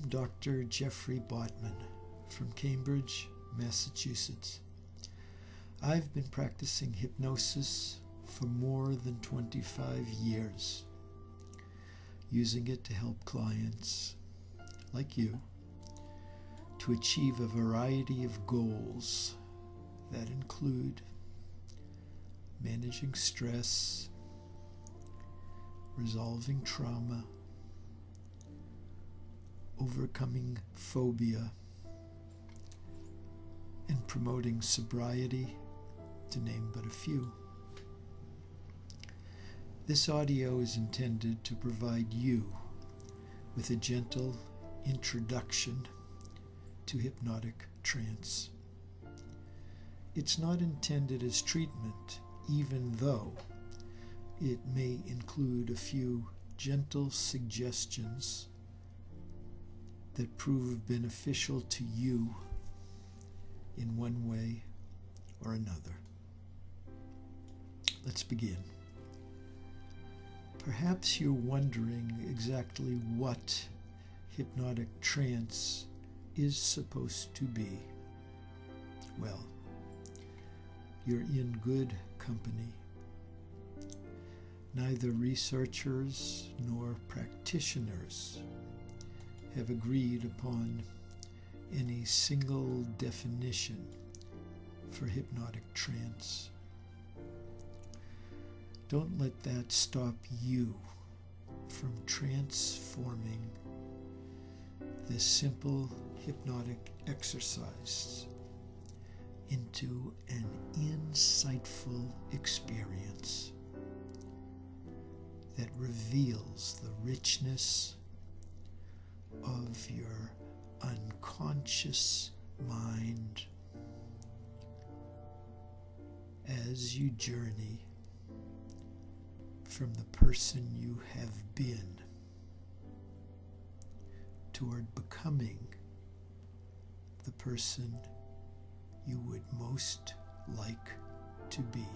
Dr. Jeffrey Botman from Cambridge, Massachusetts. I've been practicing hypnosis for more than 25 years, using it to help clients like you to achieve a variety of goals that include managing stress, resolving trauma, overcoming phobia, and promoting sobriety, to name but a few. This audio is intended to provide you with a gentle introduction to hypnotic trance. It's not intended as treatment, even though it may include a few gentle suggestions that prove beneficial to you in one way or another. Let's begin. Perhaps you're wondering exactly what hypnotic trance is supposed to be. Well, you're in good company. Neither researchers nor practitioners have agreed upon any single definition for hypnotic trance. Don't let that stop you from transforming this simple hypnotic exercise into an insightful experience that reveals the richness of your unconscious mind as you journey from the person you have been toward becoming the person you would most like to be.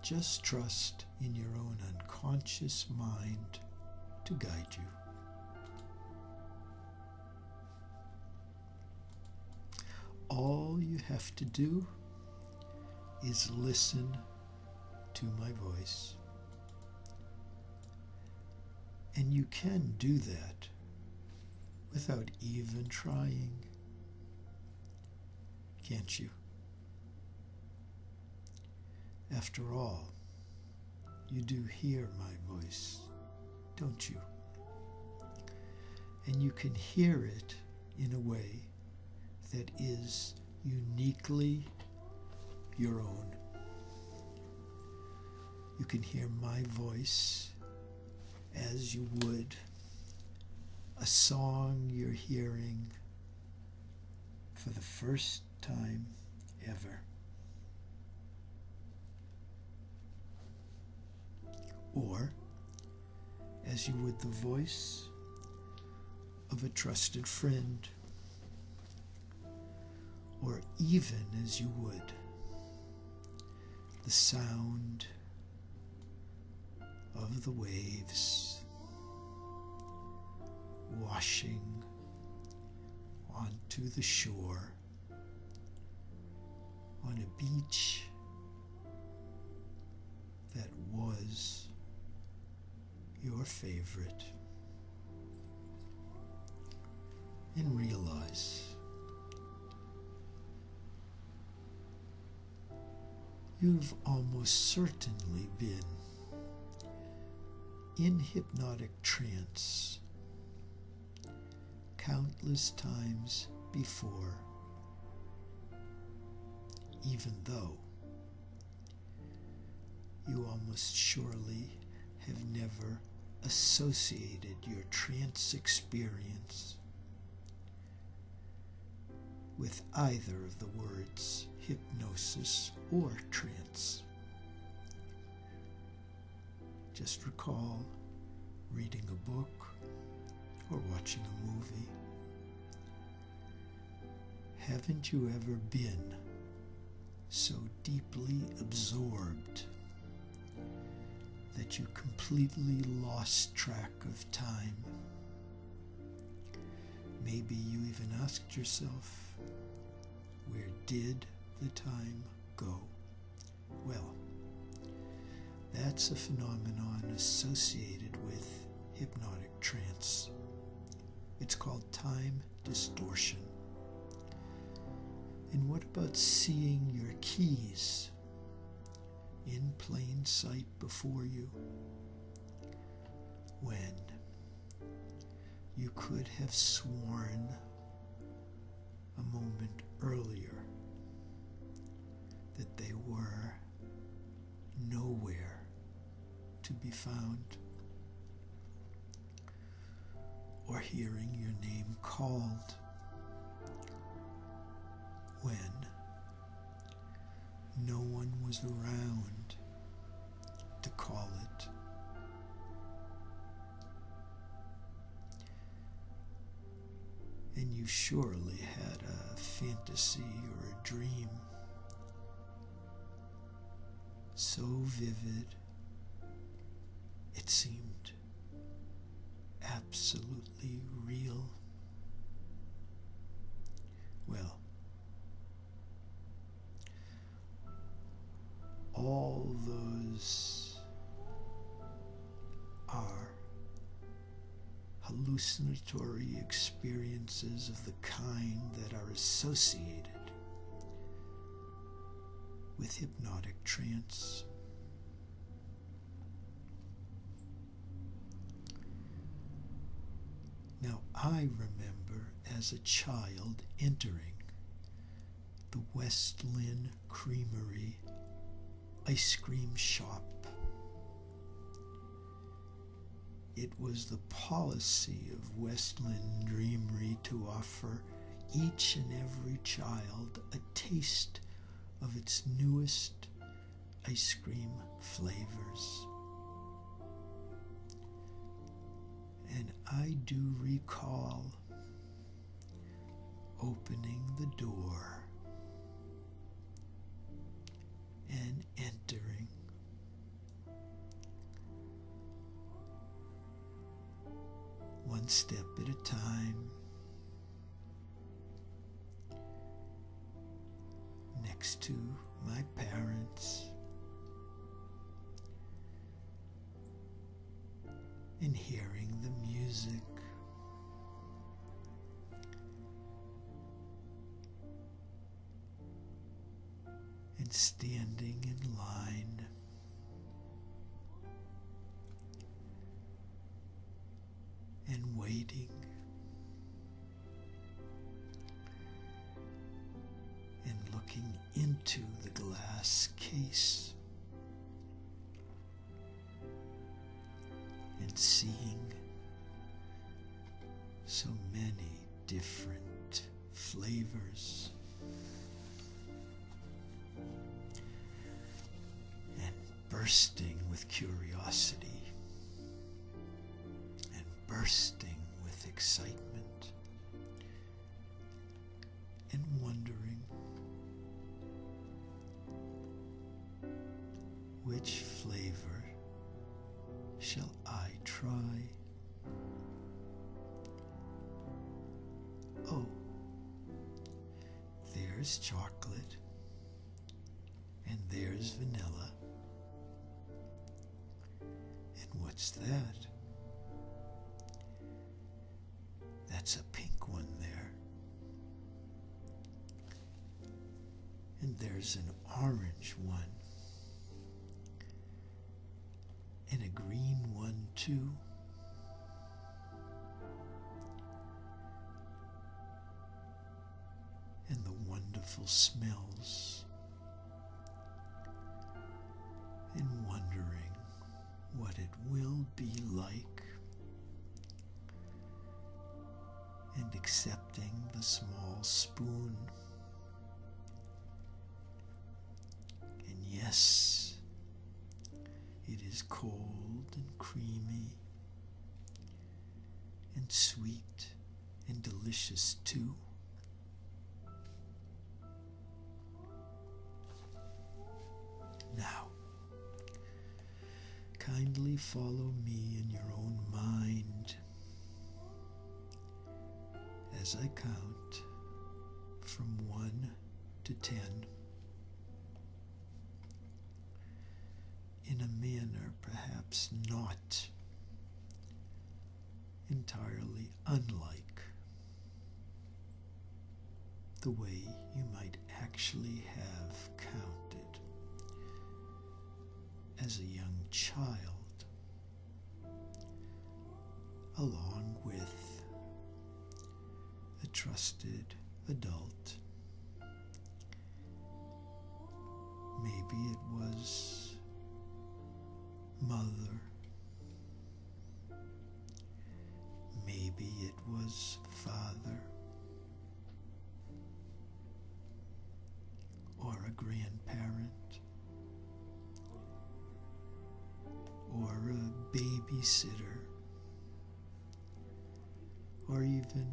Just trust in your own unconscious mind to guide you. All you have to do is listen to my voice. And you can do that without even trying, can't you? After all, you do hear my voice, don't you? And you can hear it in a way that is uniquely your own. You can hear my voice as you would a song you're hearing for the first time ever. Or as you would the voice of a trusted friend, or even as you would the sound of the waves washing onto the shore on a beach that was your favorite. And realize you've almost certainly been in hypnotic trance countless times before, even though you almost surely have never associated your trance experience with either of the words hypnosis or trance. Just recall reading a book or watching a movie. Haven't you ever been so deeply absorbed that you completely lost track of time Maybe you even asked yourself, where did the time go? Well, that's a phenomenon associated with hypnotic trance. It's called time distortion. And what about seeing your keys in plain sight before you, when you could have sworn a moment earlier that they were nowhere to be found? Or hearing your name called when no one was around to call it. And you surely had a fantasy or a dream so vivid it seemed absolutely real. Well, all those are hallucinatory experiences of the kind that are associated with hypnotic trance. Now, I remember as a child entering the West Lynn Creamery ice cream shop. It was the policy of West Lynn Dreamery to offer each and every child a taste of its newest ice cream flavors. And I do recall opening the door and entering. One step at a time, next to my parents, and hearing the music, and standing in line, and waiting, and looking into the glass case, and seeing so many different flavors, and bursting with curiosity, and bursting with excitement, and wondering which flavor shall I try? Oh, there's chocolate, and there's vanilla. And what's that? That's a pink one there. And there's an orange one. And a green one too. And the wonderful smells. And wondering what it will be like. And accepting the small spoon. And yes, it is cold and creamy and sweet and delicious too. Now, kindly follow me in your own mind as I count from 1 to 10 in a manner perhaps not entirely unlike the way you might actually have counted as a young child, along with a trusted adult. Maybe it was mother. Maybe it was father. Or a grandparent. Or a babysitter. Or even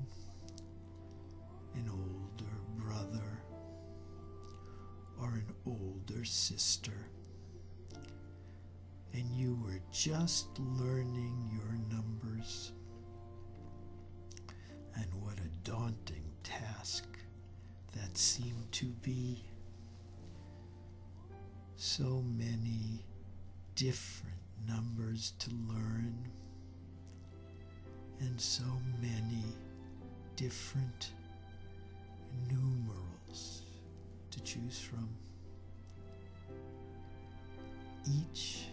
an older brother or an older sister, and you were just learning your numbers. And what a daunting task that seemed to be. So many different numbers to learn, and so many different numerals to choose from, each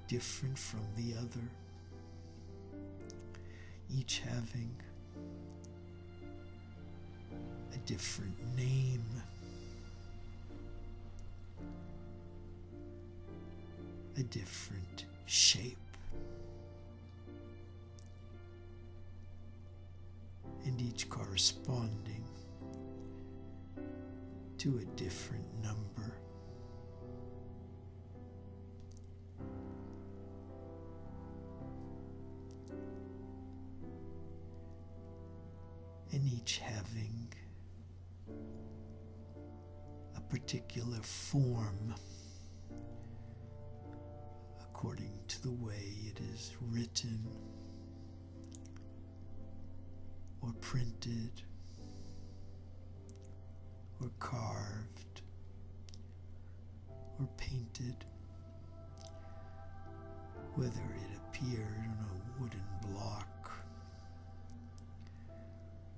different from the other, each having a different name, a different shape, and each corresponding to a different number. And each having a particular form according to the way it is written or printed or carved or painted, whether it appeared on a wooden block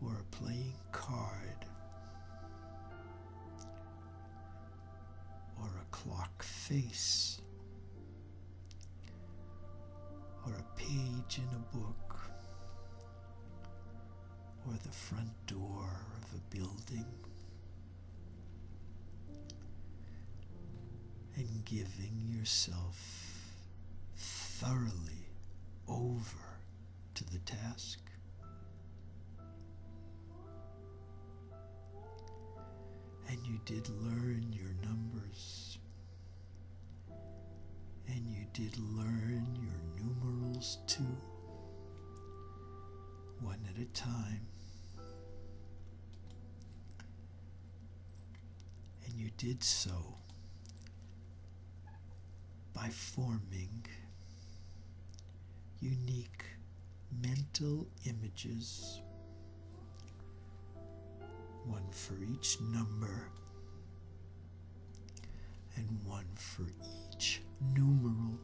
or a playing card or a clock face or a page in a book or the front door of a building, and giving yourself thoroughly over to the task. And you did learn your numbers, and you did learn your numerals too, one at a time. And you did so by forming unique mental images, one for each number and one for each numeral,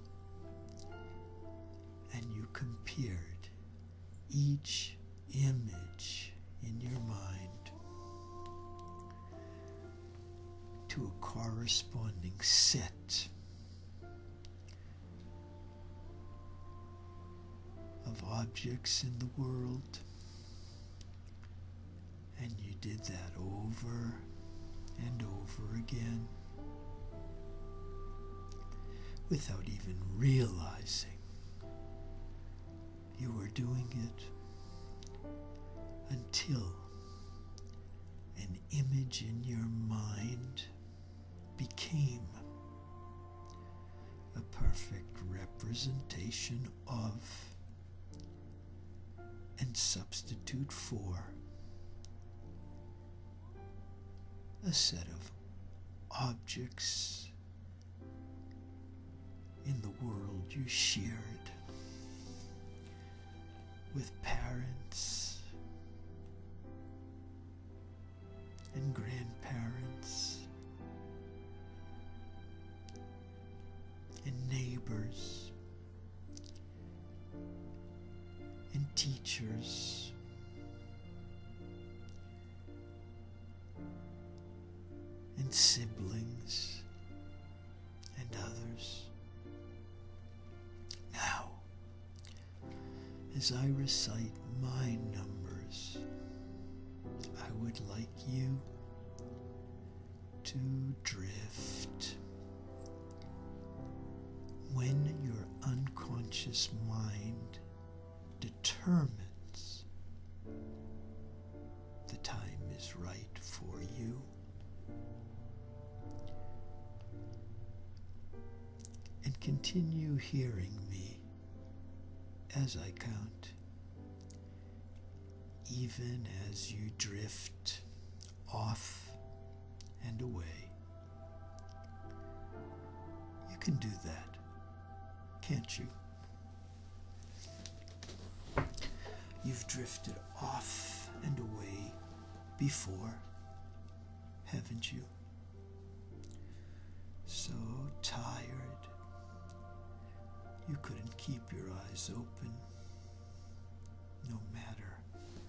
and you compared each image in your mind to a corresponding set of objects in the world, and you did that over and over again without even realizing you were doing it, until an image in your mind became a perfect representation of and substitute for a set of objects in the world you shared with parents teachers, and siblings, and others. Now, as I recite my numbers, I would like you to drift. When your unconscious mind determines the time is right for you, and continue hearing me as I count, even as you drift off and away. You can do that, can't you? You've drifted off and away before, haven't you? So tired, you couldn't keep your eyes open, no matter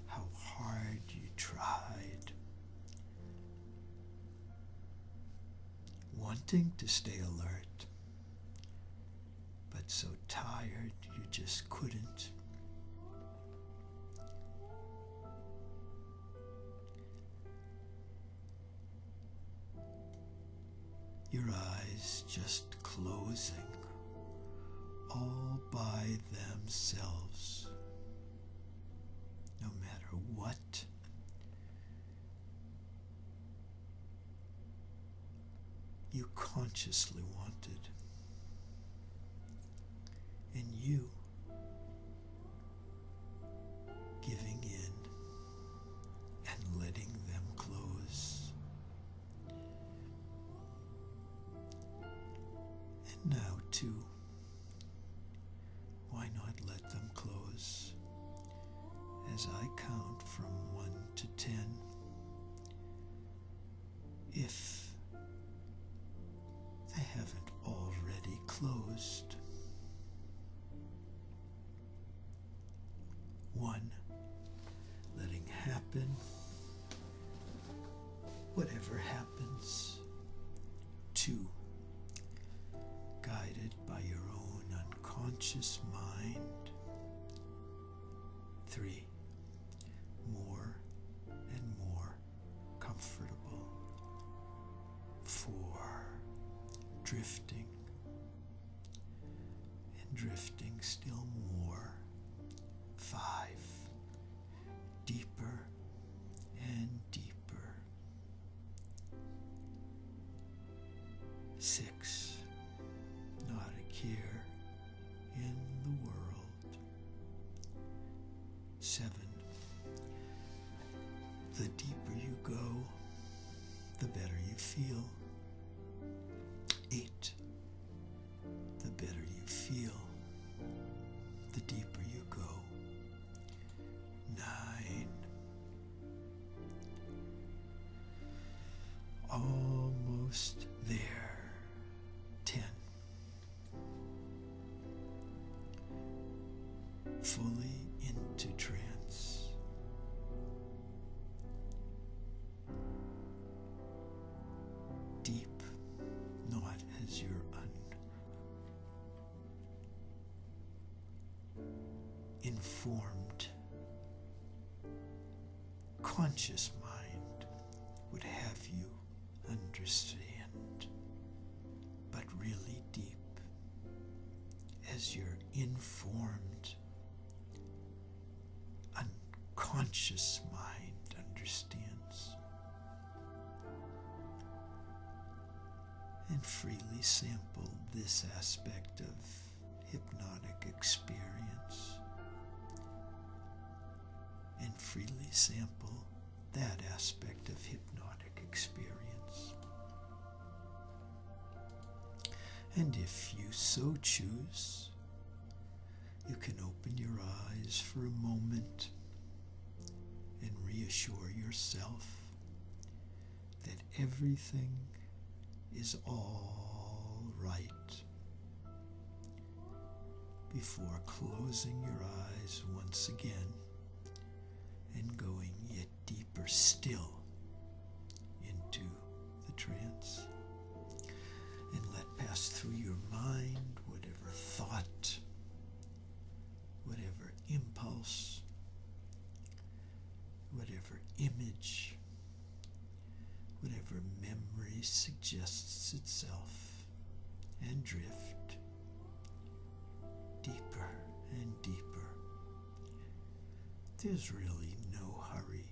how hard you tried. Wanting to stay alert, but so tired you just couldn't. Your eyes just closing all by themselves, no matter what you consciously wanted, and you giving in and letting them close. And now too, why not let them close as I count from 1 to 10? If they haven't already closed. 1, letting happen whatever happens. 2, guided by your own unconscious mind. 3, more and more comfortable. 4, drifting and drifting still more. 5, deeper and deeper. 6, not a care in the world. 7, the deeper you go, the better you feel. 8, the better you feel, the deeper you go. 9, almost there. 10, fully into trance. 9, not as your uninformed, conscious mind would have you understand, but really deep, as your informed, unconscious mind understands. And freely sample this aspect of hypnotic experience, and freely sample that aspect of hypnotic experience. And if you so choose, you can open your eyes for a moment and reassure yourself that everything is all right. before closing your eyes once again and going yet deeper still into the trance. And let pass through your mind whatever thought, whatever impulse, whatever image, whatever memory suggests itself, and drift deeper and deeper. There's really no hurry.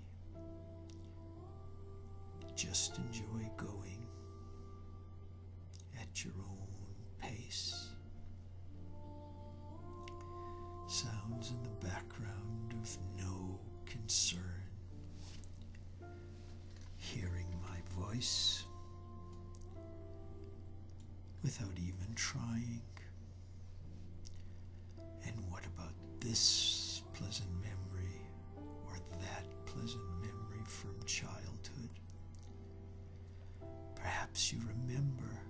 Just enjoy going at your own pace. Sounds in the background of no concern. Hearing my voice without even trying. And what about this pleasant memory or that pleasant memory from childhood? Perhaps you remember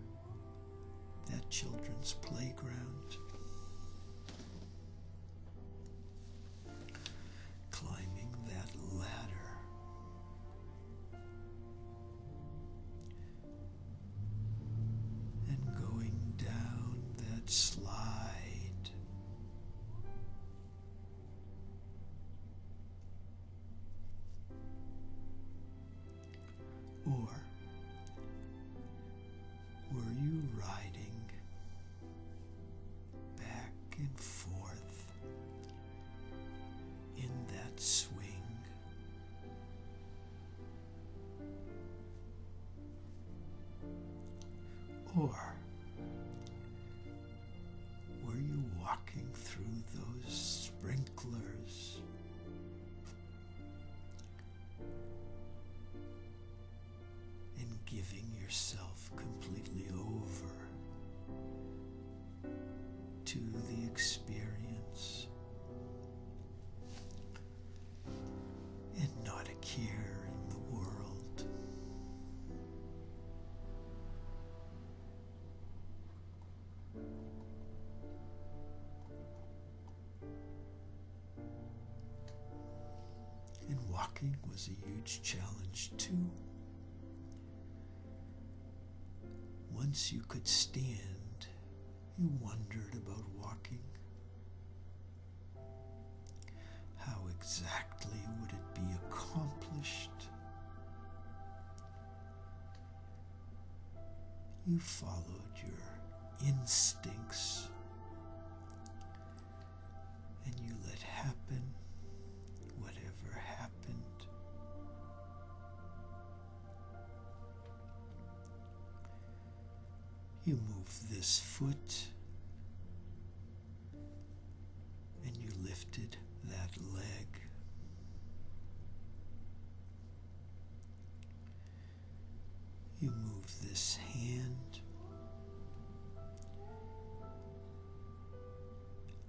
that children's playground, climbing that ladder, and going down that slide. Or were you riding back and forth in that swing? Or were you walking through those sprinklers? And giving yourself completely over to the experience and not a care in the world. And walking was a huge challenge too. Once you could stand, you wondered about walking. How exactly would it be accomplished? You followed your instincts and you let happen whatever happened. You move this foot and you lifted that leg. You move this hand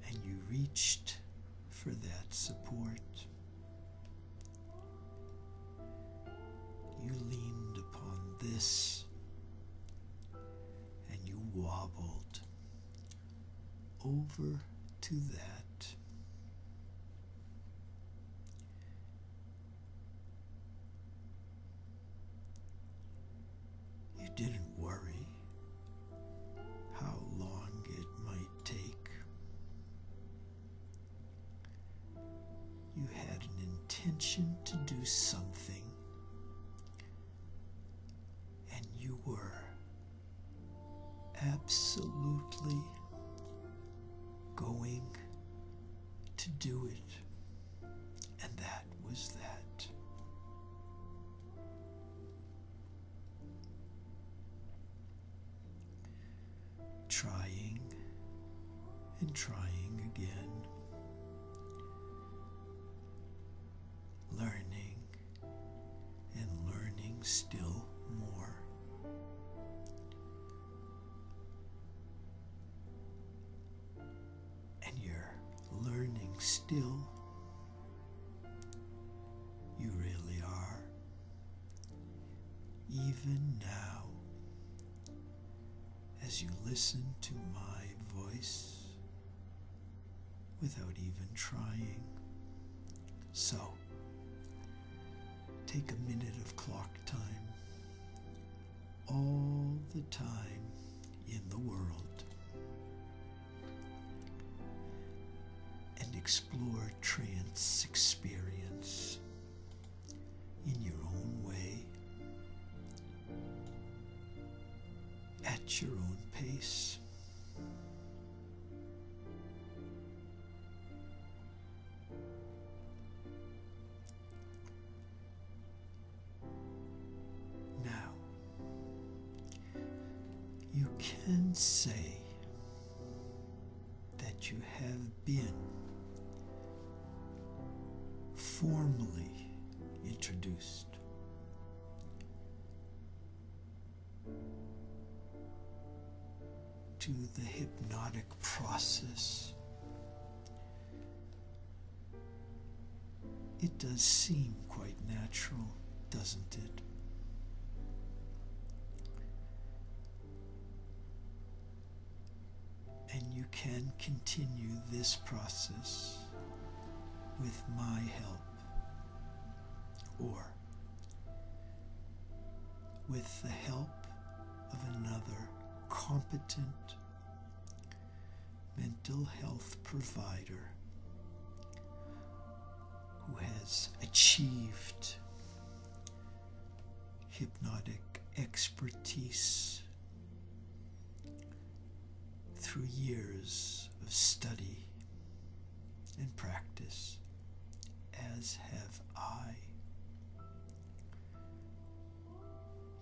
and you reached for that support. You leaned upon this and you wobbled over to that. You didn't worry how long it might take. You had an intention to do something, and you were absolutely going to do it, and that was that. Trying and trying again, learning and learning still more. And you're learning still. You really are. Even now, as you listen to my voice, without even trying. So, take a minute of clock time, all the time in the world, and explore trance experience in your own way, at your own pace. Now, you can say that you have been formally introduced to the hypnotic process. It does seem quite natural, doesn't it? And you can continue this process with my help, or with the help of another competent mental health provider who has achieved hypnotic expertise through years of study and practice, as have I.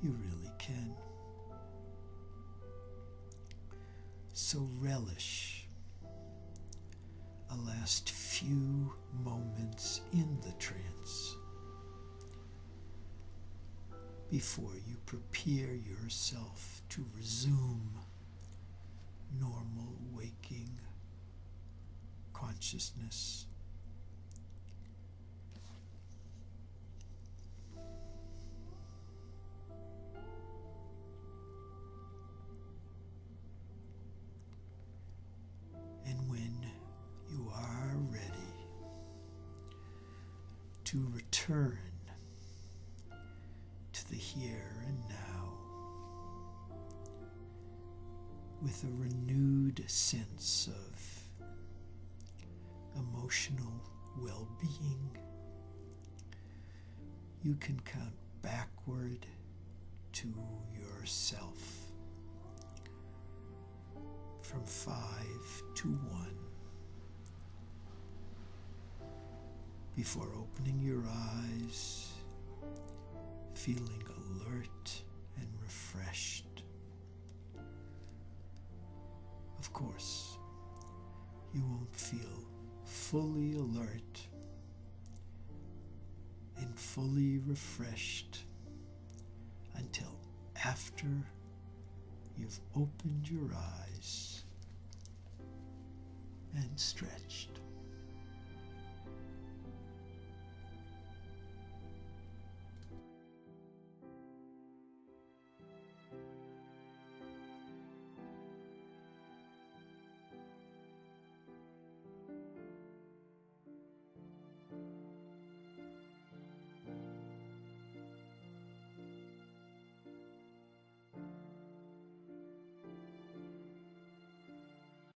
You really can. So relish a last few moments in the trance before you prepare yourself to resume normal waking consciousness. And when you are ready to return to the here and now with a renewed sense of emotional well-being, you can count backward to yourself from 5 to 1 before opening your eyes, feeling alert and refreshed. Of course, you won't feel fully alert and fully refreshed until after you've opened your eyes and stretched.